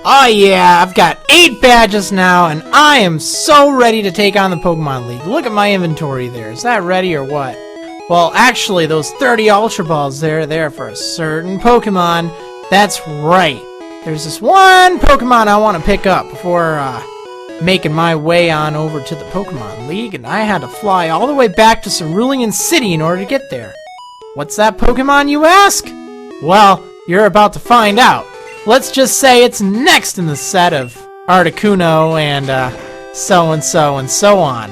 Oh yeah, I've got 8 badges now, and I am so ready to take on the Pokemon League. Look at my inventory there. Is that ready or what? Well, actually, those 30 Ultra Balls there, they're for a certain Pokemon. That's right. There's this one Pokemon I want to pick up before making my way on over to the Pokemon League, and I had to fly all the way back to Cerulean City in order to get there. What's that Pokemon, you ask? Well, you're about to find out. Let's just say it's next in the set of Articuno and so-and-so and so on.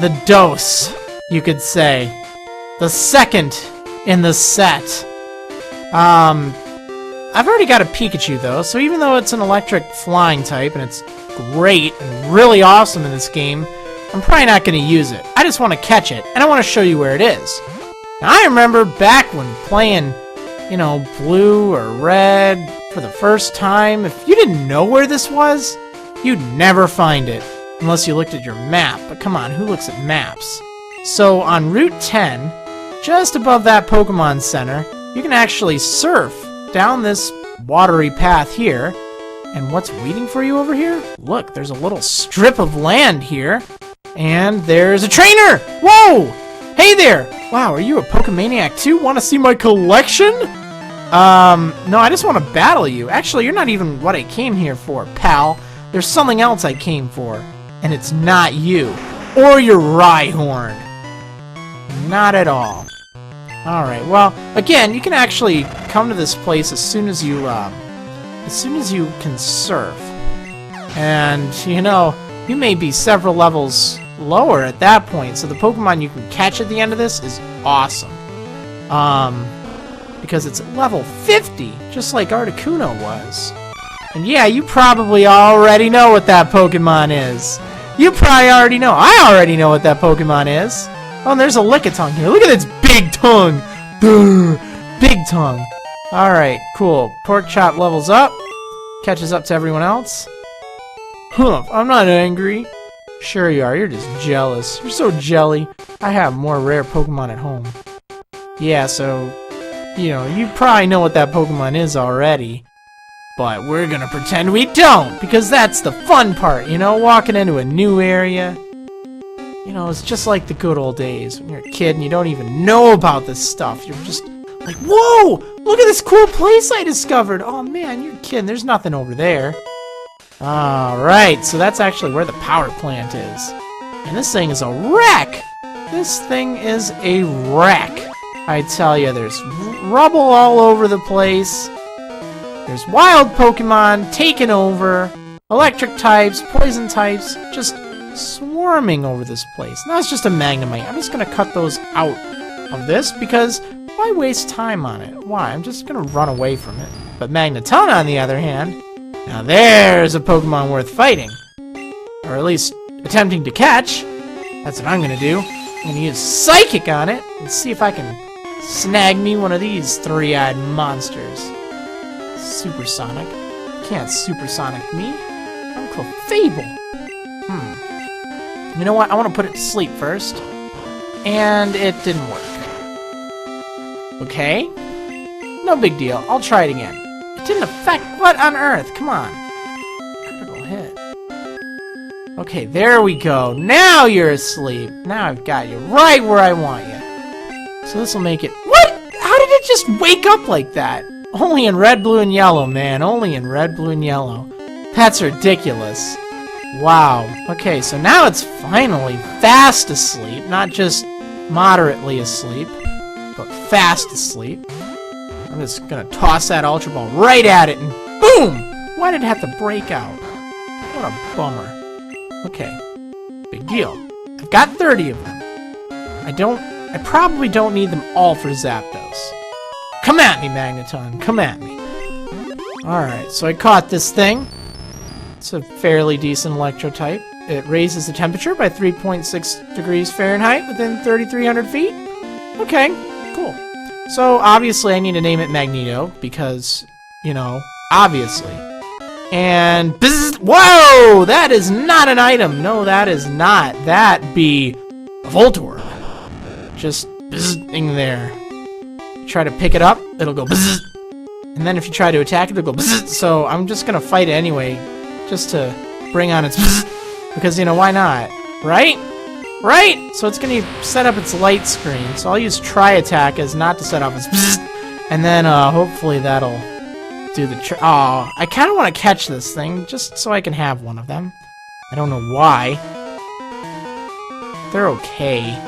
The dose, you could say. The second in the set. I've already got a Pikachu though, so even though it's an electric flying type and it's great and really awesome in this game, I'm probably not going to use it. I just want to catch it, and I want to show you where it is. Now, I remember back when playing, you know, blue or red for the first time, if you didn't know where this was, you'd never find it unless you looked at your map. But come on, who looks at maps? So on Route 10, just above that Pokemon Center, you can actually surf down this watery path here. And what's waiting for you over here? Look, there's a little strip of land here, and there's a trainer! Whoa! Hey there! Wow, are you a Pokemaniac too? Want to see my collection? No, I just want to battle you. Actually, you're not even what I came here for, pal. There's something else I came for, and it's not you. Or your Rhyhorn. Not at all. Alright, well, again, you can actually come to this place as soon as you can surf. And, you know, you may be several levels lower at that point, so the Pokemon you can catch at the end of this is awesome. Because it's at level 50, just like Articuno was. And yeah, you probably already know what that Pokemon is. You probably already know. I already know what that Pokemon is. Oh, and there's a Lickitung here. Look at its big tongue. Big tongue. Alright, cool. Pork Chop levels up. Catches up to everyone else. Huh, I'm not angry. Sure you are. You're just jealous. You're so jelly. I have more rare Pokemon at home. Yeah, so, you know, you probably know what that Pokemon is already. But we're gonna pretend we don't, because that's the fun part, you know? Walking into a new area. You know, it's just like the good old days when you're a kid and you don't even know about this stuff. You're just like, whoa! Look at this cool place I discovered! Oh man, you're kidding. There's nothing over there. Alright, so that's actually where the power plant is. And this thing is a wreck! This thing is a wreck. I tell you, there's rubble all over the place. There's wild Pokemon taking over. Electric types, poison types, just swarming over this place. Now it's just a Magnemite. I'm just going to cut those out of this because why waste time on it? Why? I'm just going to run away from it. But Magneton, on the other hand, now there's a Pokemon worth fighting. Or at least attempting to catch. That's what I'm going to do. I'm going to use Psychic on it and see if I can snag me one of these three-eyed monsters. Supersonic. Can't supersonic me. I'm Clefable. You know what? I want to put it to sleep first. And it didn't work. Okay. No big deal. I'll try it again. It didn't affect... What on earth? Come on. Critical hit. Okay, there we go. Now you're asleep. Now I've got you right where I want you. So this will make it... What? How did it just wake up like that? Only in red, blue, and yellow, man. Only in red, blue, and yellow. That's ridiculous. Wow. Okay, so now it's finally fast asleep. Not just moderately asleep, but fast asleep. I'm just gonna toss that Ultra Ball right at it and boom! Why did it have to break out? What a bummer. Okay. Big deal. I've got 30 of them. I probably don't need them all for Zapdos. Come at me, Magneton. Come at me. Alright, so I caught this thing. It's a fairly decent electro type. It raises the temperature by 3.6 degrees Fahrenheit within 3,300 feet. Okay, cool. So obviously I need to name it Magneto because, you know, obviously. And bzzzt, whoa! That is not an item. No, that is not. That be a Voltorb. Just bzzing there. Try to pick it up, it'll go bzzzt. And then if you try to attack it, it'll go bzzzt. So I'm just gonna fight it anyway, just to bring on its bzzzt. Because, you know, why not? Right? Right? So it's gonna set up its light screen. So I'll use try attack as not to set off its bzzzt. And then hopefully that'll do the trick. Oh, I kind of want to catch this thing just so I can have one of them. I don't know why. They're okay,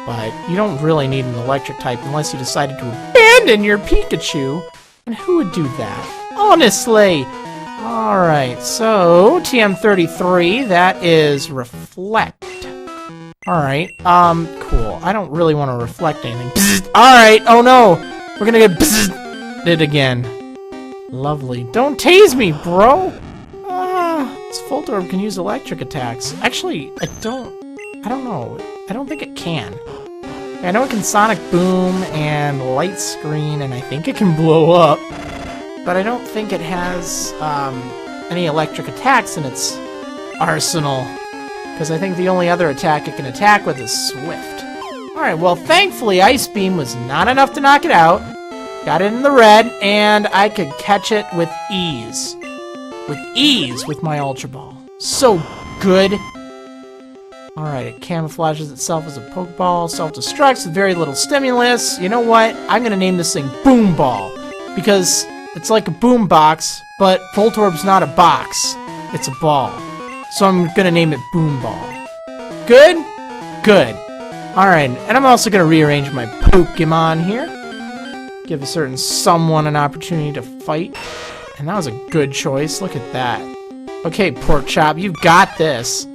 but you don't really need an electric type unless you decided to abandon your Pikachu. And who would do that? Honestly! Alright, so TM33, that is Reflect. Alright, cool. I don't really want to reflect anything. Alright, oh no! We're gonna get bzzzt again. Lovely. Don't tase me, bro! This Voltorb can use electric attacks. Actually, I don't know. I don't think it can. I know it can Sonic Boom and Light Screen, and I think it can blow up. But I don't think it has any electric attacks in its arsenal. Because I think the only other attack it can attack with is Swift. Alright, well, thankfully Ice Beam was not enough to knock it out. Got it in the red, and I could catch it with ease. With ease with my Ultra Ball. So good. Alright, it camouflages itself as a Pokeball, self-destructs with very little stimulus. You know what? I'm gonna name this thing Boom Ball. Because it's like a boom box, but Voltorb's not a box. It's a ball. So I'm gonna name it Boom Ball. Good? Good. Alright, and I'm also gonna rearrange my Pokemon here. Give a certain someone an opportunity to fight. And that was a good choice. Look at that. Okay, Pork Chop, you've got this.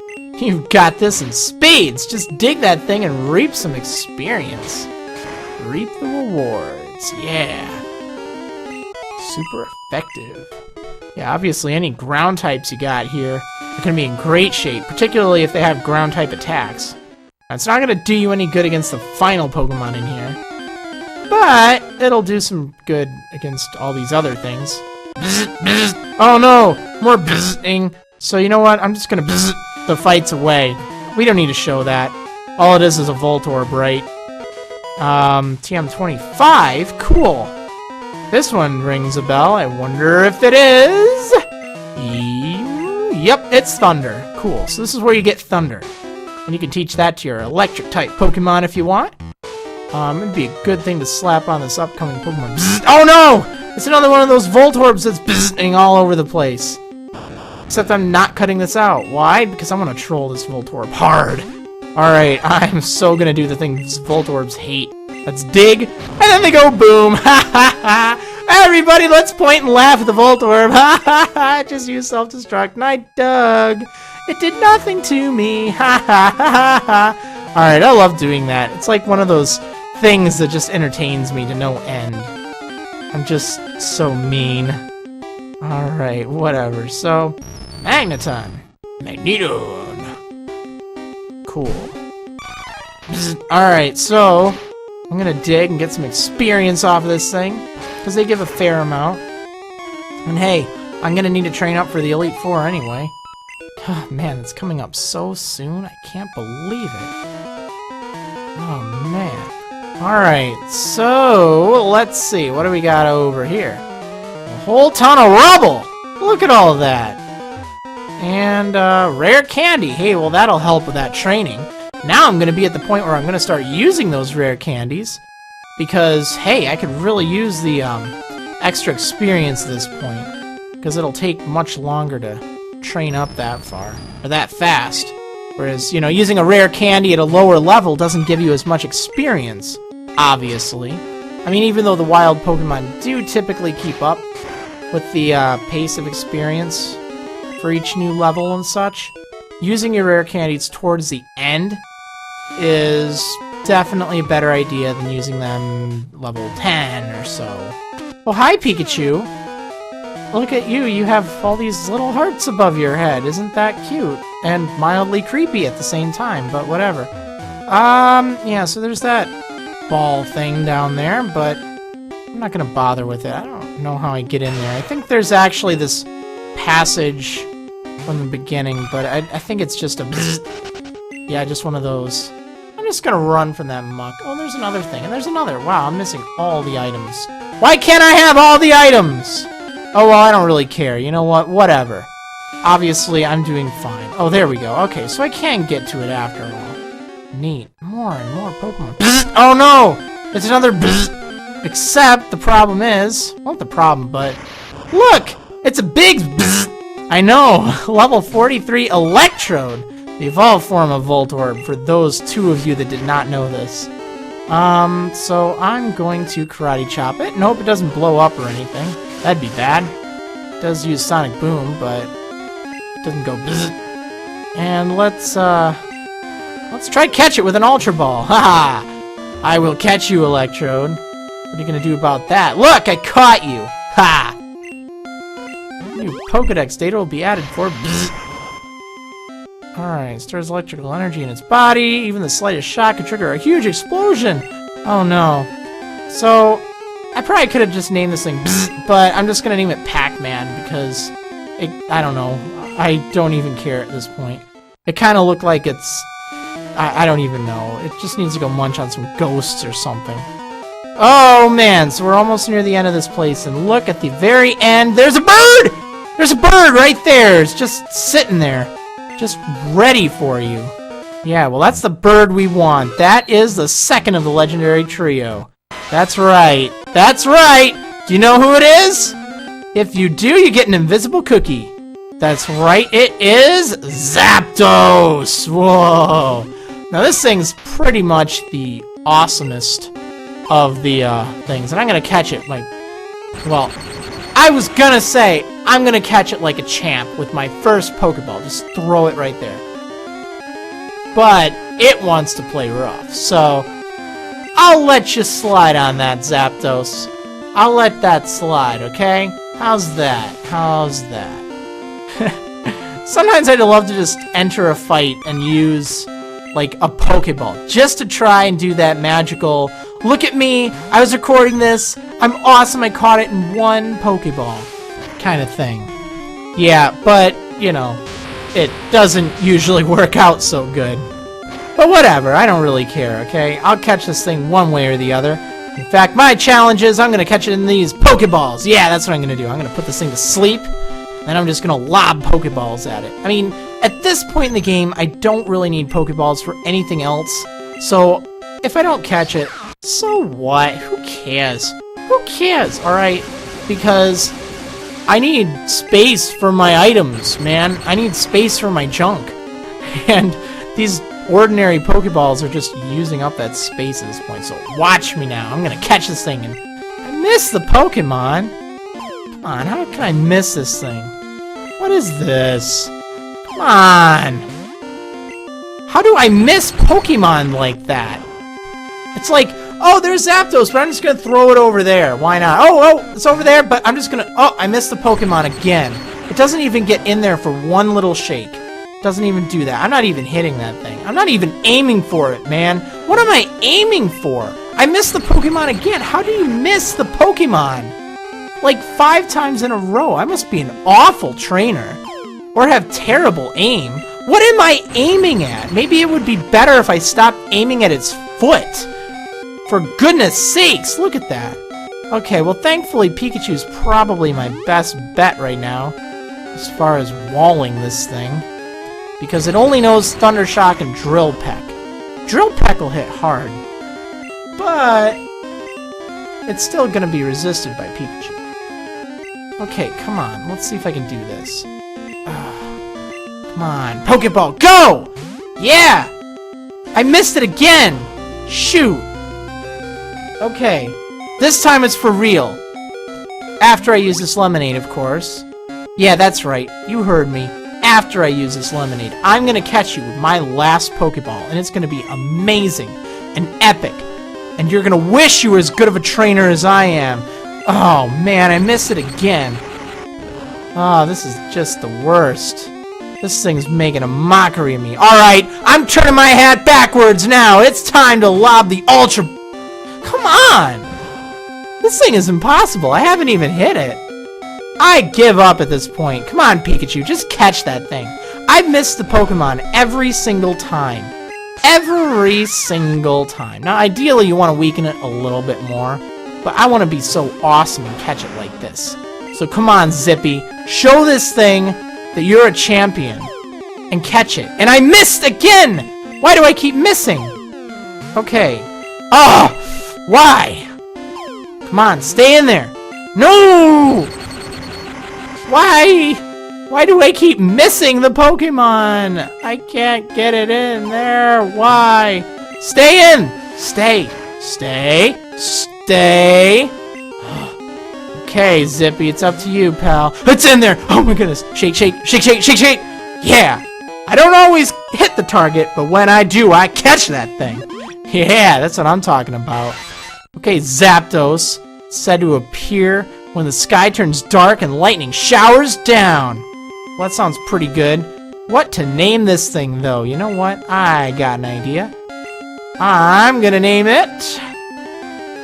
You've got this in spades. Just dig that thing and reap some experience. Reap the rewards. Yeah. Super effective. Yeah, obviously any ground types you got here are going to be in great shape, particularly if they have ground type attacks. Now, it's not going to do you any good against the final Pokemon in here, but it'll do some good against all these other things. Bzzzt, bzzzt. Oh no! More bzzting. So you know what? I'm just going to bzzzt the fights away. We don't need to show that. All it is a Voltorb, right? TM25? Cool. This one rings a bell. I wonder if it is... Yep, it's Thunder. Cool. So this is where you get Thunder. And you can teach that to your Electric-type Pokemon if you want. It'd be a good thing to slap on this upcoming Pokemon. Bzzzt. Oh no! It's another one of those Voltorbs that's bzzting all over the place. Except I'm not cutting this out. Why? Because I'm gonna troll this Voltorb hard. Alright, I'm so gonna do the things Voltorbs hate. Let's dig, and then they go boom! Ha ha ha! Everybody, let's point and laugh at the Voltorb! Ha ha ha! Just use self-destruct, and I dug! It did nothing to me! Ha ha ha ha! Alright, I love doing that. It's like one of those things that just entertains me to no end. I'm just so mean. Alright, whatever. So, Magneton. Magneton. Cool. Alright, so I'm gonna dig and get some experience off of this thing, because they give a fair amount. And hey, I'm gonna need to train up for the Elite Four anyway. Oh, man, it's coming up so soon. I can't believe it. Oh, man. Alright, so let's see. What do we got over here? A whole ton of rubble! Look at all of that! And, rare candy. Hey, well, that'll help with that training. Now I'm going to be at the point where I'm going to start using those rare candies. Because, hey, I could really use the, extra experience at this point. Because it'll take much longer to train up that far. Or that fast. Whereas, you know, using a rare candy at a lower level doesn't give you as much experience. Obviously. I mean, even though the wild Pokemon do typically keep up with the, pace of experience for each new level and such, using your rare candies towards the end is definitely a better idea than using them level 10 or so. Oh, hi, Pikachu! Look at you, you have all these little hearts above your head. Isn't that cute? And mildly creepy at the same time, but whatever. Yeah, so there's that ball thing down there, but I'm not gonna bother with it. I don't know how I get in there. I think there's actually this passage from the beginning, but I think it's just a bzzzt. Yeah, just one of those. I'm just gonna run from that muck. Oh, there's another thing, and there's another. Wow, I'm missing all the items Why can't I have all the items? Oh, well, I don't really care. You know what? Whatever. Obviously, I'm doing fine. Oh, there we go. Okay, so I can get to it after all. Neat. More and more Pokemon. Bzzzt! Oh, no! It's another bzzzt! Except, the problem is... Not the problem, but... Look! It's a big bzzzt! I know! Level 43 Electrode! The evolved form of Voltorb, for those two of you that did not know this. So I'm going to Karate Chop it. Nope, it doesn't blow up or anything. That'd be bad. It does use Sonic Boom, but it doesn't go bzzzt. And let's try catch it with an Ultra Ball. Haha! I will catch you, Electrode. What are you gonna do about that? Look, I caught you! Ha! New Pokedex data will be added for bzzzt. Alright, stores electrical energy in its body. Even the slightest shock could trigger a huge explosion. Oh no. So, I probably could have just named this thing bzzzt, but I'm just gonna name it Pac-Man because I don't know. I don't even care at this point. It kind of looked like it's... I don't even know. It just needs to go munch on some ghosts or something. Oh man, so we're almost near the end of this place, and look at the very end. There's a bird! There's a bird right there. It's just sitting there. Just ready for you. Yeah, well, that's the bird we want. That is the second of the legendary trio. That's right. That's right! Do you know who it is? If you do, you get an invisible cookie. That's right, it is Zapdos! Whoa! Now, this thing's pretty much the awesomest of the things. And I'm gonna catch it like... Well, I was gonna say... I'm gonna catch it like a champ with my first Pokeball. Just throw it right there. But it wants to play rough, so I'll let you slide on that, Zapdos. I'll let that slide, okay? How's that? How's that? Sometimes I'd love to just enter a fight and use, like, a Pokeball. Just to try and do that magical, look at me, I was recording this, I'm awesome, I caught it in one Pokeball. Kind of thing. Yeah, but, you know, it doesn't usually work out so good. But whatever, I don't really care, okay? I'll catch this thing one way or the other. In fact, my challenge is I'm gonna catch it in these Pokeballs. Yeah, that's what I'm gonna do. I'm gonna put this thing to sleep, and then I'm just gonna lob Pokeballs at it. I mean, at this point in the game, I don't really need Pokeballs for anything else. So, if I don't catch it, so what? Who cares? Who cares, alright? Because... I need space for my items, man. I need space for my junk. And these ordinary Pokeballs are just using up that space at this point. So watch me now. I'm gonna catch this thing and... I miss the Pokemon. Come on, how can I miss this thing? What is this? Come on. How do I miss Pokemon like that? It's like... Oh, there's Zapdos, but I'm just gonna throw it over there. Why not? Oh, it's over there, but I'm just gonna... Oh, I missed the Pokemon again. It doesn't even get in there for one little shake. It doesn't even do that. I'm not even hitting that thing. I'm not even aiming for it, man. What am I aiming for? I missed the Pokemon again. How do you miss the Pokemon? Like 5 times in a row. I must be an awful trainer. Or have terrible aim. What am I aiming at? Maybe it would be better if I stopped aiming at its foot. For goodness sakes, look at that. Okay, well thankfully Pikachu's probably my best bet right now as far as walling this thing. Because it only knows Thunder Shock and Drill Peck. Drill Peck will hit hard. But it's still gonna be resisted by Pikachu. Okay, come on, let's see if I can do this. Come on, Pokeball, go! Yeah! I missed it again! Shoot! Okay, this time it's for real. After I use this lemonade, of course. Yeah, that's right, you heard me. After I use this lemonade, I'm gonna catch you with my last Pokeball, and it's gonna be amazing and epic. And you're gonna wish you were as good of a trainer as I am. Oh man, I missed it again. Oh, this is just the worst. This thing's making a mockery of me. Alright, I'm turning my hat backwards now. It's time to lob the Ultra... Come on! This thing is impossible. I haven't even hit it. I give up at this point. Come on, Pikachu. Just catch that thing. I've missed the Pokemon every single time. Every single time. Now, ideally, you want to weaken it a little bit more. but I want to be so awesome and catch it like this. So come on, Zippy. Show this thing that you're a champion. And catch it. And I missed again! Why do I keep missing? Okay. Oh! Why? Come on, stay in there. No! Why? Why do I keep missing the Pokemon? I can't get it in there. Why? Stay in! Stay. Stay. Stay. Okay, Zippy, it's up to you, pal. It's in there! Oh my goodness. Shake, shake, shake, shake, shake, shake! Yeah! I don't always hit the target, but when I do, I catch that thing. Yeah, that's what I'm talking about. Okay, Zapdos, said to appear when the sky turns dark and lightning showers down. Well, that sounds pretty good. What to name this thing, though? You know what? I got an idea. I'm gonna name it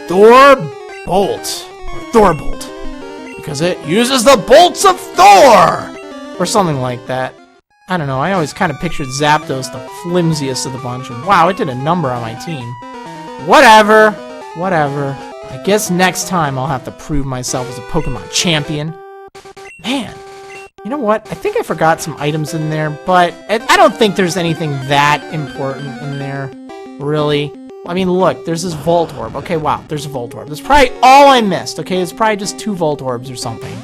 Thorbolt. Or Thorbolt. Because it uses the bolts of Thor! Or something like that. I don't know, I always kind of pictured Zapdos the flimsiest of the bunch. And wow, it did a number on my team. Whatever. Whatever. I guess next time I'll have to prove myself as a Pokemon champion. Man, you know what? I think I forgot some items in there, but I don't think there's anything that important in there, really. I mean, look, there's this Voltorb. Okay, wow, there's a Voltorb. That's probably all I missed, okay? It's probably just 2 Voltorbs or something.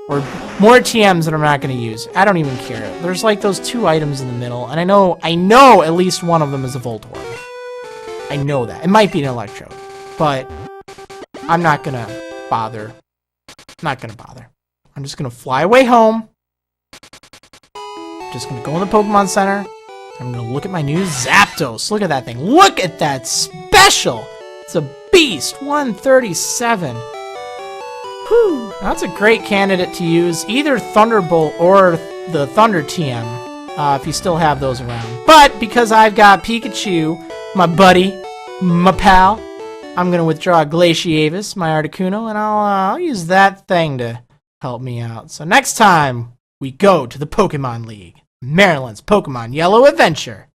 Or more TMs that I'm not going to use. I don't even care. There's like those 2 items in the middle, and I know at least one of them is a Voltorb. I know that. It might be an Electrode, but I'm not going to bother. I'm not going to bother. I'm just going to fly away home. Just going to go in the Pokemon Center. I'm going to look at my new Zapdos. Look at that thing. Look at that special. It's a beast. 137. Whew, that's a great candidate to use, either Thunderbolt or the Thunder TM, if you still have those around. But because I've got Pikachu, my buddy, my pal, I'm going to withdraw Glaciavis, my Articuno, and I'll use that thing to help me out. So next time, we go to the Pokemon League, Maryland's Pokemon Yellow Adventure.